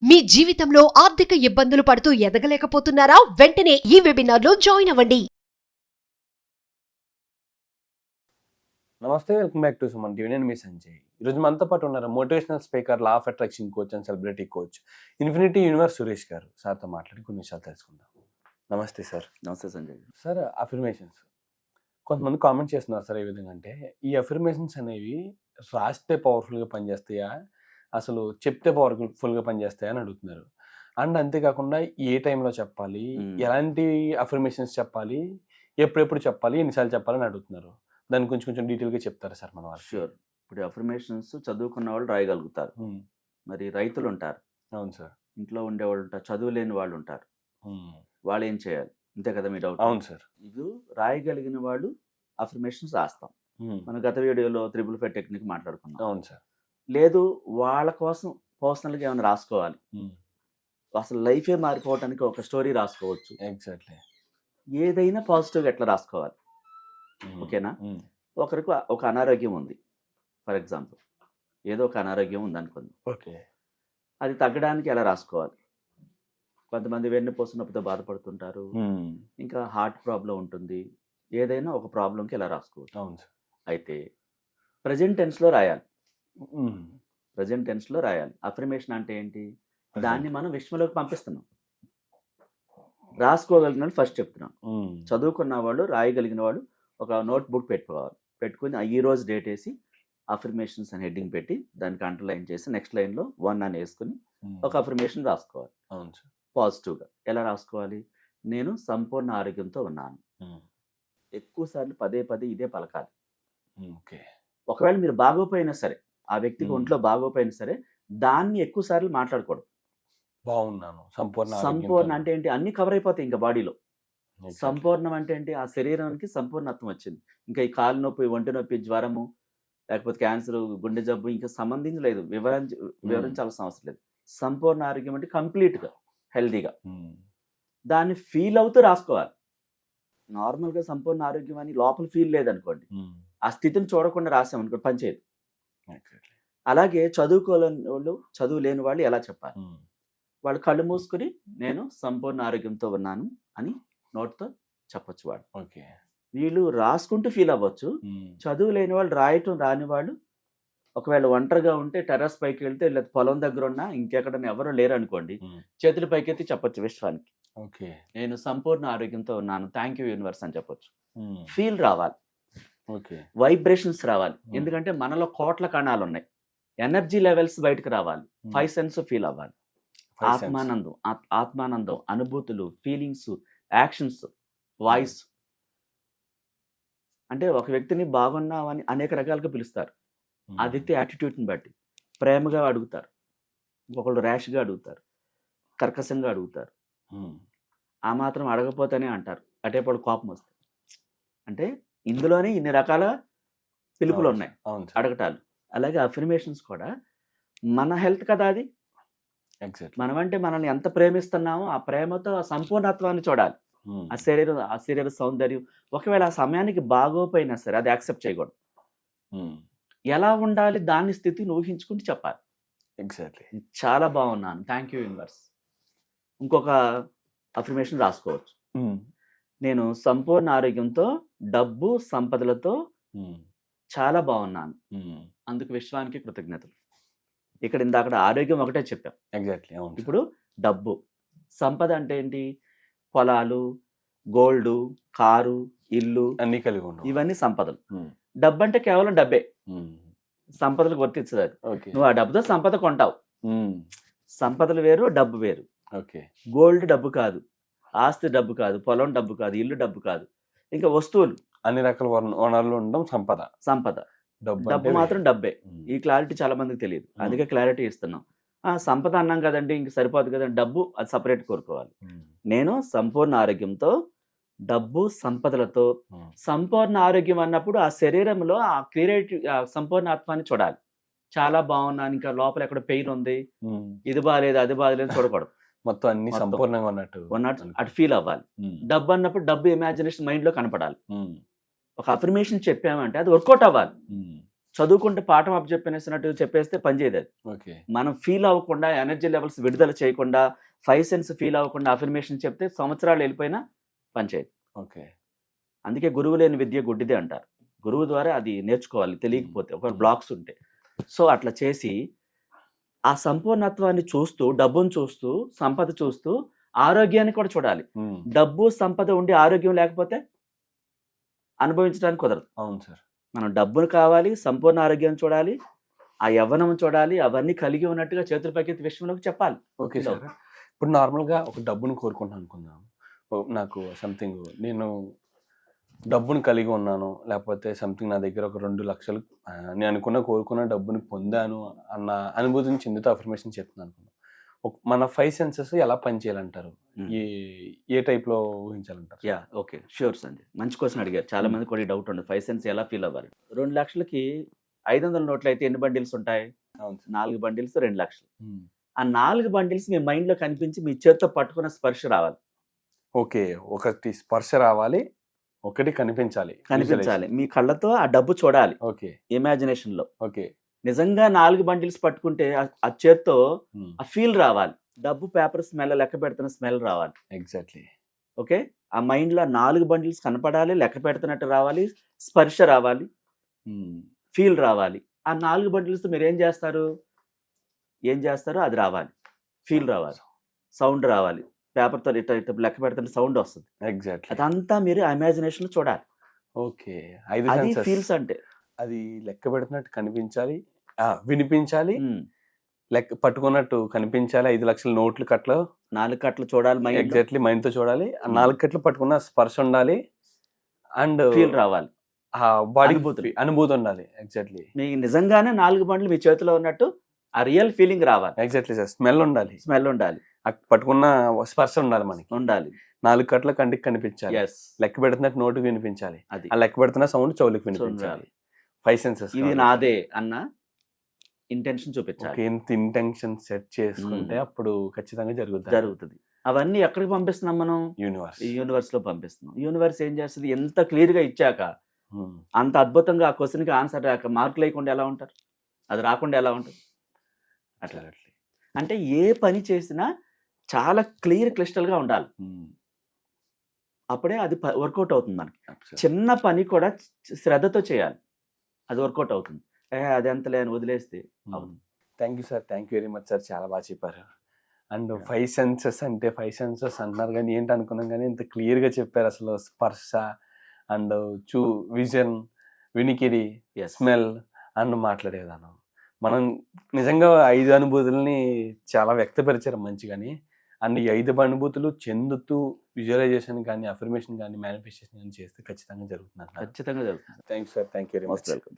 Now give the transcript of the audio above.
మీ జీవితంలో ఆర్థిక ఇబ్బందులు పడుతూ ఎదగలేకపోతున్నారా? వెంటనే ఈ వెబినార్లో జాయిన్ అవ్వండి. నమస్తే, welcome back to Suman TV. నేను మీ సంజయ్. ఈరోజు మనతో పాటు ఉన్నారు motivational speaker, law of attraction coach and celebrity coach infinity universe Suresh గారు. సార్తో మాట్లాడి కొన్ని విషయాలు తెలుసుకుందాం. నమస్తే సార్. నమస్తే సంజయ్. సార్, అఫర్మేషన్స్ కొంతమంది కామెంట్ చేస్తున్నారు సార్. ఏ విధంగా అంటే, ఈ అఫర్మేషన్స్ అనేవి రాస్తే పవర్ఫుల్గా పనిచేస్తాయా, అసలు చెప్తే పవర్ఫుల్గా పనిచేస్తాయా అని అడుగుతున్నారు. అండ్ అంతేకాకుండా ఏ టైంలో చెప్పాలి, ఎలాంటి అఫర్మేషన్స్ చెప్పాలి, ఎప్పుడెప్పుడు చెప్పాలి, ఎన్నిసార్లు చెప్పాలని అడుగుతున్నారు. దాని గురించి కొంచెం డీటెయిల్గా చెప్తారా సార్ మన వాళ్ళు? షూర్. ఇప్పుడు అఫర్మేషన్స్ చదువుకున్న వాళ్ళు రాయగలుగుతారు, మరి రైతులు ఉంటారు, అవును సార్, ఇంట్లో ఉండేవాళ్ళు ఉంటారు, చదువు లేని వాళ్ళు ఉంటారు. వాళ్ళు ఏం చేయాలి? అంతే కదా మీ డౌట్? అవును సార్. ఇది రాయగలిగిన వాళ్ళు అఫర్మేషన్స్ రాస్తాం. మన గత వీడియోలో 355 టెక్నిక్ మాట్లాడుకున్నాం. అవును సార్. లేదు వాళ్ళ కోసం పర్సనల్గా ఏమైనా రాసుకోవాలి, అసలు లైఫే మారిపోవటానికి ఒక స్టోరీ రాసుకోవచ్చు. ఎగ్జాక్ట్లీ. ఏదైనా పాజిటివ్గా ఎట్లా రాసుకోవాలి, ఓకేనా? ఒకరికి ఒక అనారోగ్యం ఉంది, ఫర్ ఎగ్జాంపుల్ ఏదో ఒక అనారోగ్యం ఉంది అనుకుంది. ఓకే. అది తగ్గడానికి ఎలా రాసుకోవాలి? కొంతమంది వెన్నుపూస నొప్పితో బాధపడుతుంటారు, ఇంకా హార్ట్ ప్రాబ్లం ఉంటుంది, ఏదైనా ఒక ప్రాబ్లంకి ఎలా రాసుకోవచ్చు. అవును సార్. అయితే ప్రజెంట్ టెన్స్లో రాయాలి. ప్రజెంట్ టెన్స్లో రాయాలి. అఫర్మేషన్ అంటే ఏంటి? దాన్ని మనం విశ్వంలోకి పంపిస్తున్నాం. రాసుకోగలిగిన ఫస్ట్ చెప్తున్నాం. చదువుకున్న వాళ్ళు, రాయగలిగిన వాళ్ళు ఒక నోట్ బుక్ పెట్టుకుని ఈ రోజు డేట్ వేసి అఫర్మేషన్స్ అని హెడ్డింగ్ పెట్టి దానికి అండర్లైన్ చేసి నెక్స్ట్ లైన్లో 1 అని వేసుకుని ఒక అఫర్మేషన్ రాసుకోవాలి. అవును సార్. పాజిటివ్గా ఎలా రాసుకోవాలి? నేను సంపూర్ణ ఆరోగ్యంతో ఉన్నాను. ఎక్కువ సార్లు పదే పదే ఇదే పలకాలి. ఓకే. ఒకవేళ మీరు బాగోపోయినా సరే, ఆ వ్యక్తికి ఒంట్లో బాగోపోయినా సరే, దాన్ని ఎక్కువ సార్లు మాట్లాడకూడదు. బాగున్నాను, సంపూర్ణ అంటే ఏంటి? అన్ని కవర్ అయిపోతాయి ఇంకా బాడీలో. సంపూర్ణం అంటే ఏంటి? ఆ శరీరానికి సంపూర్ణత్వం వచ్చింది. ఇంకా ఈ కాలు నొప్పి, ఒంటి నొప్పి, జ్వరము, లేకపోతే క్యాన్సర్, గుండె జబ్బు ఇంకా సంబంధించలేదు, వివరించాల్సిన అవసరం లేదు. సంపూర్ణ ఆరోగ్యం అంటే కంప్లీట్గా హెల్దీగా. దాన్ని ఫీల్ అవుతూ రాసుకోవాలి. నార్మల్గా సంపూర్ణ ఆరోగ్యం అని లోపల ఫీల్ లేదనుకోండి, ఆ స్థితిని చూడకుండా రాసామనుకోండి, పనిచేయదు. అలాగే చదువుకోలేని వాళ్ళు, చదువు లేని వాళ్ళు ఎలా చెప్పాలి? వాళ్ళు కళ్ళు మూసుకుని నేను సంపూర్ణ ఆరోగ్యంతో ఉన్నాను అని నోట్తో చెప్పొచ్చు. వాడు ఓకే. వీళ్ళు రాసుకుంటూ ఫీల్ అవ్వచ్చు. చదువు లేని వాళ్ళు, రాయటం రాని వాళ్ళు, ఒకవేళ ఒంటరిగా ఉంటే టెర్రస్ పైకి వెళ్తే, లేదా పొలం దగ్గర ఉన్నా, ఇంకెక్కడన్నా ఎవరో లేరు అనుకోండి, చేతులు పైకెత్తి చెప్పొచ్చు విశ్వానికి, ఓకే, నేను సంపూర్ణ ఆరోగ్యంతో ఉన్నాను, థ్యాంక్ యూ యూనివర్స్ అని చెప్పొచ్చు. ఫీల్ రావాలి, ఓకే, వైబ్రేషన్స్ రావాలి. ఎందుకంటే మనలో కోట్ల కణాలు ఉన్నాయి, ఎనర్జీ లెవెల్స్ బయటకు రావాలి, 5 సెన్స్ ఫీల్ అవ్వాలి. ఆత్మానందం, అనుభూతులు, ఫీలింగ్స్, యాక్షన్స్, వాయిస్. అంటే ఒక వ్యక్తిని బాగున్నావని అనేక రకాలుగా పిలుస్తారు. ఆ వ్యక్తి యాటిట్యూడ్ని బట్టి ప్రేమగా అడుగుతారు, ఇంకొకళ్ళు ర్యాష్గా అడుగుతారు, కర్కశంగా అడుగుతారు. ఆ మాత్రం అడగపోతేనే అంటారు, అటేపాడు కోపం వస్తుంది. అంటే ఇందులోనే ఇన్ని రకాల పిలుపులు ఉన్నాయి, అడగటాలు. అలాగే అఫర్మేషన్స్ కూడా మన హెల్త్ కదా అది. మనమంటే మనల్ని ఎంత ప్రేమిస్తున్నామో ఆ ప్రేమతో ఆ సంపూర్ణత్వాన్ని చూడాలి. ఆ శరీర సౌందర్యం. ఒకవేళ ఆ సమయానికి బాగోపోయినా సరే అది యాక్సెప్ట్ చేయకూడదు. ఎలా ఉండాలి దాని స్థితిని ఊహించుకుంటూ చెప్పాలి. ఎగ్జాక్ట్లీ. చాలా బాగున్నాను, థ్యాంక్ యూ యూనివర్స్. ఇంకొక అఫర్మేషన్ రాసుకోవచ్చు, నేను సంపూర్ణ ఆరోగ్యంతో, డబ్బు సంపదలతో చాలా బాగున్నాను, అందుకు విశ్వానికి కృతజ్ఞతలు. ఇక్కడ ఇందాక ఆరోగ్యం ఒకటే చెప్పాం. ఎగ్జాక్ట్లీ. ఇప్పుడు డబ్బు, సంపద అంటే ఏంటి? పొలాలు, గోల్డ్, కారు, ఇల్లు అన్ని కలిగి ఉండవు, ఇవన్నీ సంపదలు. డబ్బు అంటే కేవలం డబ్బే, సంపదలకు వర్తించదు అది. నువ్వు ఆ డబ్బుతో సంపద కొంటావు. సంపదలు వేరు, డబ్బు వేరు. ఓకే. గోల్డ్ డబ్బు కాదు, ఆస్తి డబ్బు కాదు, పొలం డబ్బు కాదు, ఇల్లు డబ్బు కాదు, ఇంకా వస్తువులు, అన్ని రకాల వనరులు ఉండడం సంపద. డబ్బు మాత్రం డబ్బే. ఈ క్లారిటీ చాలా మందికి తెలియదు, అందుకే క్లారిటీ ఇస్తున్నాం. సంపద అన్నాం కదండి, ఇంక సరిపోదు కదండి, డబ్బు అది సపరేట్ కోరుకోవాలి. నేను సంపూర్ణ ఆరోగ్యంతో, డబ్బు సంపదలతో. సంపూర్ణ ఆరోగ్యం అన్నప్పుడు ఆ శరీరంలో ఆ క్రియేటివ్ సంపూర్ణ ఆత్మాన్ని చూడాలి. చాలా బాగున్నాను, ఇంకా లోపల ఎక్కడ పెయిన్ ఉంది, ఇది బాగాలేదు, అది బాగాలేదు చూడకూడదు. మొత్తం అన్ని సంపూర్ణంగా ఉన్నట్టు అటు ఫీల్ అవ్వాలి. డబ్బు అన్నప్పుడు డబ్బు ఇమాజినేషన్ మైండ్ లో కనపడాలి. ఒక అఫర్మేషన్ చెప్పామంటే అది వర్కౌట్ అవ్వాలి. చదువుకుంటే పాఠం అప్ చెప్పేసినట్టు చెప్పేస్తే పనిచేయదు అది. ఓకే. మనం ఫీల్ అవ్వకుండా, ఎనర్జీ లెవెల్స్ విడుదల చేయకుండా, 5 సెన్స్ ఫీల్ అవ్వకుండా అఫర్మేషన్ చెప్తే సంవత్సరాలు వెళ్ళిపోయినా పనిచేయదు. ఓకే. అందుకే గురువు లేని విద్య గుడ్డిదే అంటారు. గురువు ద్వారా అది నేర్చుకోవాలి తెలియకపోతే, ఒక బ్లాక్స్ ఉంటే. సో అట్లా చేసి ఆ సంపూర్ణత్వాన్ని చూస్తూ, డబ్బును చూస్తూ, సంపద చూస్తూ, ఆరోగ్యాన్ని కూడా చూడాలి. డబ్బు సంపద ఉండి ఆరోగ్యం లేకపోతే అనుభవించడానికి కుదరదు. అవును సార్. మనం డబ్బును కావాలి, సంపూర్ణ ఆరోగ్యం చూడాలి, ఆ యవ్వనం చూడాలి, అవన్నీ కలిగి ఉన్నట్టుగా చేతుల పైకెత్తి విశ్వంలోకి చెప్పాలి. Okay sir. ఇప్పుడు నార్మల్గా ఒక డబ్బును కోరుకుంటాను అనుకుందాం. నాకు సంథింగ్ నేను డబ్బును కలిగి ఉన్నాను, లేకపోతే సంథింగ్ నా దగ్గర ఒక 2 లక్షలు నేను కోరుకున్న డబ్బుని పొందాను అన్న అనుభూతిని చెందుతూ అఫర్మేషన్ చెప్తున్నాను అనుకున్నాను. మన 5 సెన్సెస్ ఎలా పనిచేయాలంటారు? ఏ టైప్లో ఊహించాలంటారు? ఓకే, షూర్ సంజయ్, మంచి క్వశ్చన్ అడిగారు. చాలా మంది కూడా డౌట్ ఉండదు, 5 సెన్స్ ఎలా ఫీల్ అవ్వాలి. 2 లక్షలకి 500 నోట్లు అయితే ఎన్ని బండిల్స్ ఉంటాయి? 4 బండిల్స్ 2 లక్షలు. ఆ 4 బండిల్స్ మీ మైండ్ లో కనిపించి మీ చేతితో పట్టుకున్న స్పర్శ రావాలి. ఓకే, ఒకటి స్పర్శ రావాలి, ఒకటి కనిపించాలి. మీ కళ్ళతో ఆ డబ్బు చూడాలి. ఓకే, ఇమాజినేషన్ లో. ఓకే, నిజంగా 4 బండిల్స్ పట్టుకుంటే ఆ చేత్తో ఆ ఫీల్ రావాలి. డబ్బు పేపర్ స్మెల్, లెక్క పెడుతున్న స్మెల్ రావాలి. ఎగ్జాక్ట్లీ. ఓకే, ఆ మైండ్ లో 4 బండిల్స్ కనపడాలి, లెక్క పెడుతున్నట్టు రావాలి, స్పర్శ రావాలి, ఫీల్ రావాలి. ఆ 4 బండిల్స్ మీరు ఏం చేస్తారు అది రావాలి, ఫీల్ రావాలి, సౌండ్ రావాలి. పేపర్తో ఇట్లా లెక్క పెడుతుంటే సౌండ్ వస్తుంది. ఎగ్జాక్ట్లీ. అదంతా మీరు ఇమాజినేషన్ చూడాలి. ఓకే, అది ఫీల్స్ అంటే. అది లెక్క పెడుతున్నట్టు కనిపించాలి, వినిపించాలి, లెక్క పట్టుకున్నట్టు కనిపించాలి. 5 లక్షల నోట్లు కట్లు 4 కట్లు చూడాలి. ఎగ్జాక్ట్లీ, మైండ్ తో చూడాలి. 4 కట్లు పట్టుకున్న స్పర్శ ఉండాలి, అండ్ ఫీల్ రావాలి, బాడీ అనుభూతి ఉండాలి. ఎగ్జాక్ట్లీ, మీకు నిజంగానే 4 బండ్లు మీ చేతిలో ఉన్నట్టు ఆ రియల్ ఫీలింగ్ రావాలి. Exactly sir. స్మెల్ ఉండాలి, పట్టుకున్న స్పర్శ ఉండాలి, మనకి ఉండాలి. 4 కట్ల కంటికి కనిపించాలి, లెక్క పెడుతున్నట్టు నోటుకు వినిపించాలి, అది ఆ లెక్క పెడుతున్న సౌండ్ చెవులకు వినిపించాలి. 5 సెన్సెస్. ఇది నాదే అన్న ఇంటెన్షన్ చూపించాలి. ఎంత ఇంటెన్షన్ సెట్ చేసుకుంటే అప్పుడు ఖచ్చితంగా జరుగుతుంది. అవన్నీ ఎక్కడికి పంపిస్తున్నాం మనం? యూనివర్స్ లో పంపిస్తున్నాం. యూనివర్స్ ఏం చేస్తుంది? ఎంత క్లియర్ గా ఇచ్చాక, అంత అద్భుతంగా ఆ క్వశ్చన్ కి ఆన్సర్ రాక మార్కులు లేకుండా ఎలా ఉంటారు? అది రాకుండా ఎలా ఉంటుంది? అట్లా. అంటే ఏ పని చేసినా చాలా క్లిస్టల్ గా ఉండాలి, అప్పుడే అది వర్కౌట్ అవుతుంది మనకి. చిన్న పని కూడా శ్రద్ధతో చేయాలి, అది వర్కౌట్ అవుతుంది. అది ఎంతలే అని వదిలేస్తే అవుతుంది. Thank you sir, thank you very much sir, చాలా బాగా చెప్పారు. అండ్ 5 సెన్సెస్ అంటే 5 సెన్సెస్ అంటున్నారు కానీ ఏంటి అనుకున్నాం, కానీ ఇంత క్లియర్గా చెప్పారు. అసలు స్పర్శ అండ్ విజన్, వినికిడి, స్మెల్ అండ్ మాట్లాడే విధానం, మనం నిజంగా 5 అనుభూతుల్ని చాలా వ్యక్తపరిచారు మంచిగాని. అండ్ ఈ 5 అనుభూతులు చెందుతూ విజువలైజేషన్ కానీ, అఫర్మేషన్ కానీ, మేనిఫెస్టేషన్ కానీ చేస్తే ఖచ్చితంగా జరుగుతుంది. ఖచ్చితంగా జరుగుతుంది. Thank you sir, thank you very much. Welcome.